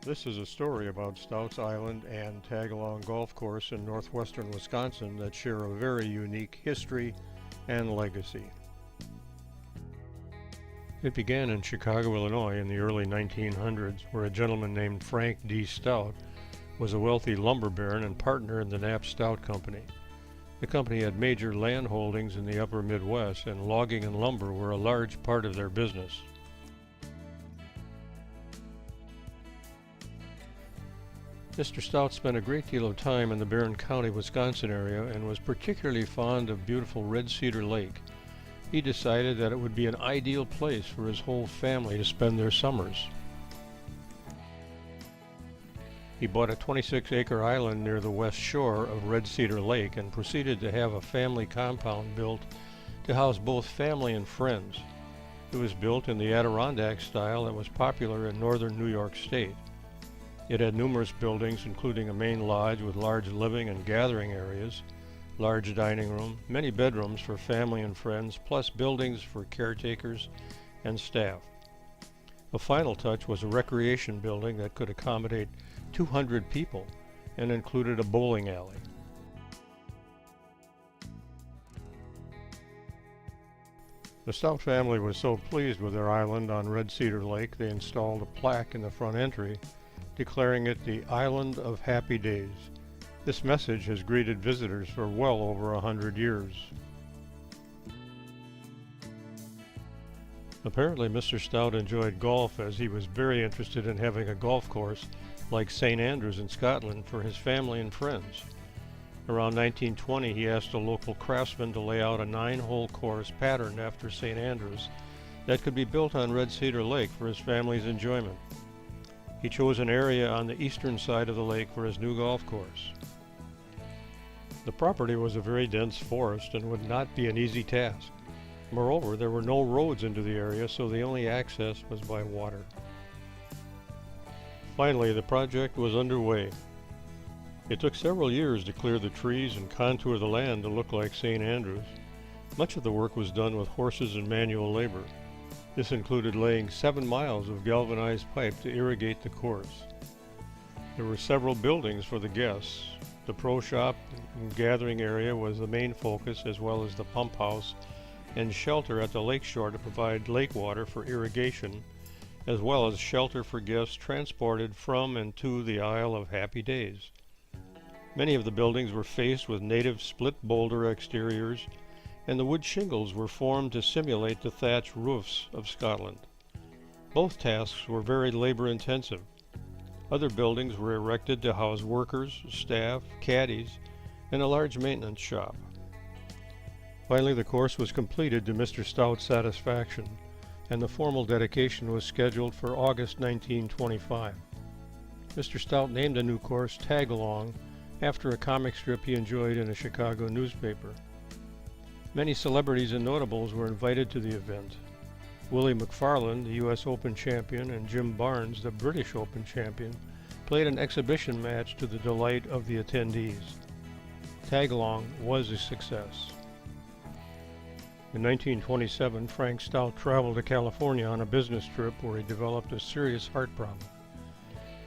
This is a story about Stout's Island and Tagalong Golf Course in northwestern Wisconsin that share a very unique history and legacy. It began in Chicago, Illinois in the early 1900s, where a gentleman named Frank D. Stout was a wealthy lumber baron and partner in the Knapp Stout Company. The company had major land holdings in the upper Midwest, and logging and lumber were a large part of their business. Mr. Stout spent a great deal of time in the Barron County, Wisconsin area and was particularly fond of beautiful Red Cedar Lake. He decided that it would be an ideal place for his whole family to spend their summers. He bought a 26-acre island near the west shore of Red Cedar Lake and proceeded to have a family compound built to house both family and friends. It was built in the Adirondack style that was popular in northern New York State. It had numerous buildings, including a main lodge with large living and gathering areas, large dining room, many bedrooms for family and friends, plus buildings for caretakers and staff. A final touch was a recreation building that could accommodate 200 people and included a bowling alley. The Stout family was so pleased with their island on Red Cedar Lake, they installed a plaque in the front entry declaring it the Island of Happy Days. This message has greeted visitors for well over 100 years. Apparently, Mr. Stout enjoyed golf, as he was very interested in having a golf course like St. Andrews in Scotland for his family and friends. Around 1920, he asked a local craftsman to lay out a 9-hole course patterned after St. Andrews that could be built on Red Cedar Lake for his family's enjoyment. He chose an area on the eastern side of the lake for his new golf course. The property was a very dense forest and would not be an easy task. Moreover, there were no roads into the area, so the only access was by water. Finally, the project was underway. It took several years to clear the trees and contour the land to look like St. Andrews. Much of the work was done with horses and manual labor. This included laying 7 miles of galvanized pipe to irrigate the course. There were several buildings for the guests. The pro shop and gathering area was the main focus, as well as the pump house and shelter at the lake shore to provide lake water for irrigation, as well as shelter for guests transported from and to the Isle of Happy Days. Many of the buildings were faced with native split boulder exteriors, and the wood shingles were formed to simulate the thatched roofs of Scotland. Both tasks were very labor-intensive. Other buildings were erected to house workers, staff, caddies, and a large maintenance shop. Finally, the course was completed to Mr. Stout's satisfaction, and the formal dedication was scheduled for August 1925. Mr. Stout named the new course Tagalong after a comic strip he enjoyed in a Chicago newspaper. Many celebrities and notables were invited to the event. Willie McFarland, the U.S. Open champion, and Jim Barnes, the British Open champion, played an exhibition match to the delight of the attendees. Tagalong was a success. In 1927, Frank Stout traveled to California on a business trip where he developed a serious heart problem.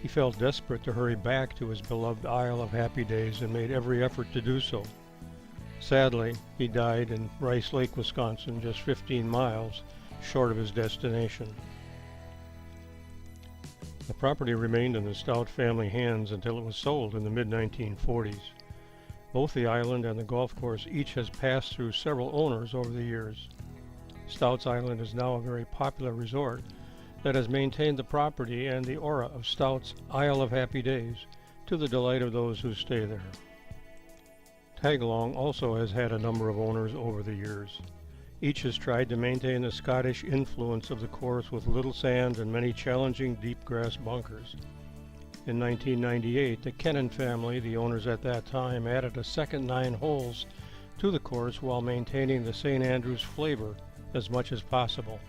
He felt desperate to hurry back to his beloved Isle of Happy Days and made every effort to do so. Sadly, he died in Rice Lake, Wisconsin, just 15 miles short of his destination. The property remained in the Stout family hands until it was sold in the mid-1940s. Both the island and the golf course each has passed through several owners over the years. Stout's Island is now a very popular resort that has maintained the property and the aura of Stout's Isle of Happy Days to the delight of those who stay there. Tagalong also has had a number of owners over the years. Each has tried to maintain the Scottish influence of the course with little sand and many challenging deep grass bunkers. In 1998, the Kennan family, the owners at that time, added a second 9 holes to the course while maintaining the St. Andrews flavor as much as possible.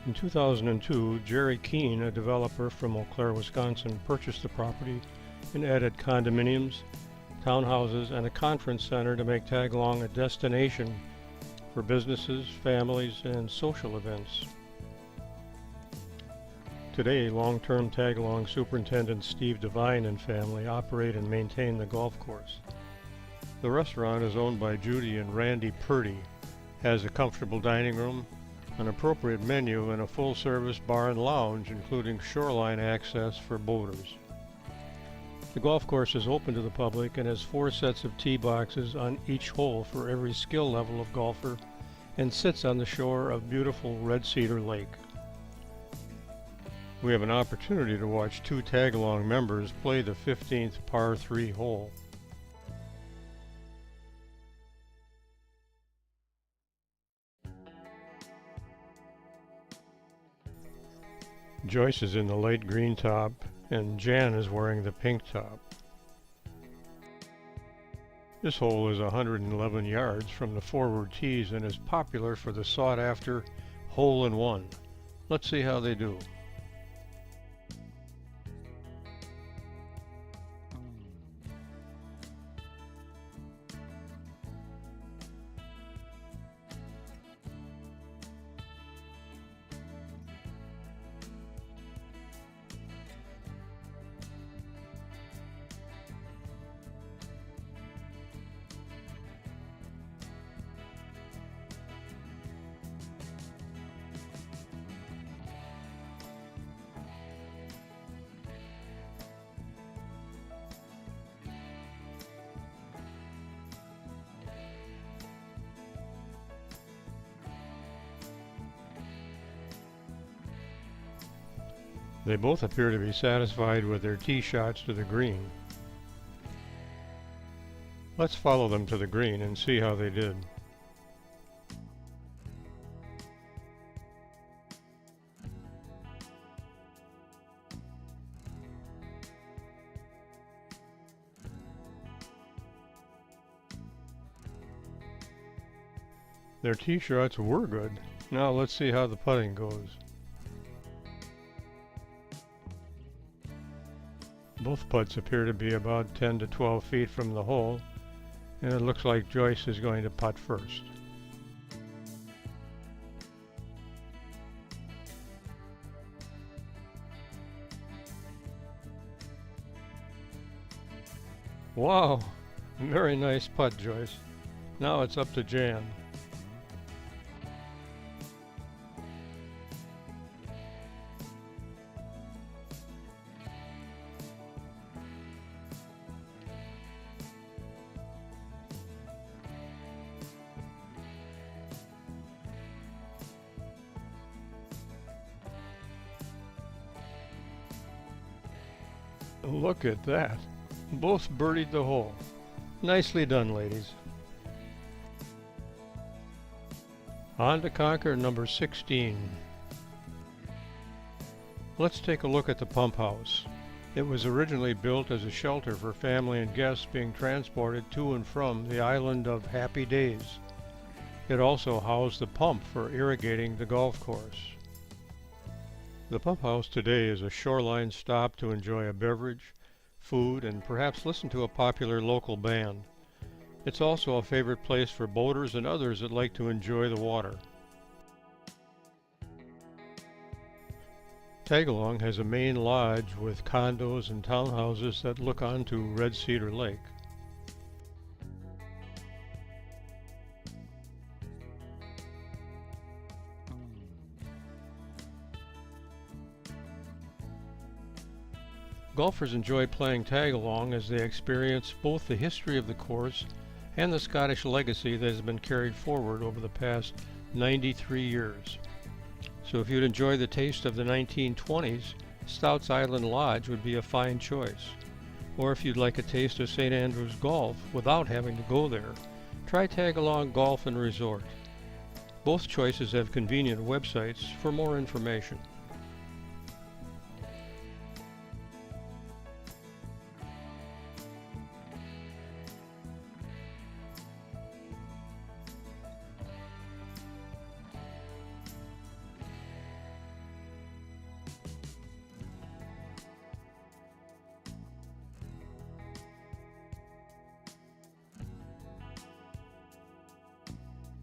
In 2002, Jerry Keene, a developer from Eau Claire, Wisconsin, purchased the property and added condominiums, townhouses, and a conference center to make Tagalong a destination for businesses, families, and social events. Today, long-term Tagalong Superintendent Steve Devine and family operate and maintain the golf course. The restaurant is owned by Judy and Randy Purdy, has a comfortable dining room, an appropriate menu, and a full-service bar and lounge, including shoreline access for boaters. The golf course is open to the public and has 4 sets of tee boxes on each hole for every skill level of golfer, and sits on the shore of beautiful Red Cedar Lake. We have an opportunity to watch 2 Tagalong members play the 15th par 3 hole. Joyce is in the light green top and Jan is wearing the pink top. This hole is 111 yards from the forward tees and is popular for the sought-after hole-in-one. Let's see how they do. They both appear to be satisfied with their tee shots to the green. Let's follow them to the green and see how they did. Their tee shots were good. Now let's see how the putting goes. Both putts appear to be about 10 to 12 feet from the hole, and it looks like Joyce is going to putt first. Wow, very nice putt, Joyce. Now it's up to Jan. Look at that. Both birdied the hole. Nicely done, ladies. On to conquer number 16. Let's take a look at the pump house. It was originally built as a shelter for family and guests being transported to and from the island of Happy Days. It also housed the pump for irrigating the golf course. The pump house today is a shoreline stop to enjoy a beverage, food, and perhaps listen to a popular local band. It's also a favorite place for boaters and others that like to enjoy the water. Tagalong has a main lodge with condos and townhouses that look onto Red Cedar Lake. Golfers enjoy playing tag-along as they experience both the history of the course and the Scottish legacy that has been carried forward over the past 93 years. So if you'd enjoy the taste of the 1920s, Stout's Island Lodge would be a fine choice. Or if you'd like a taste of St. Andrews Golf without having to go there, try Tagalong Golf and Resort. Both choices have convenient websites for more information.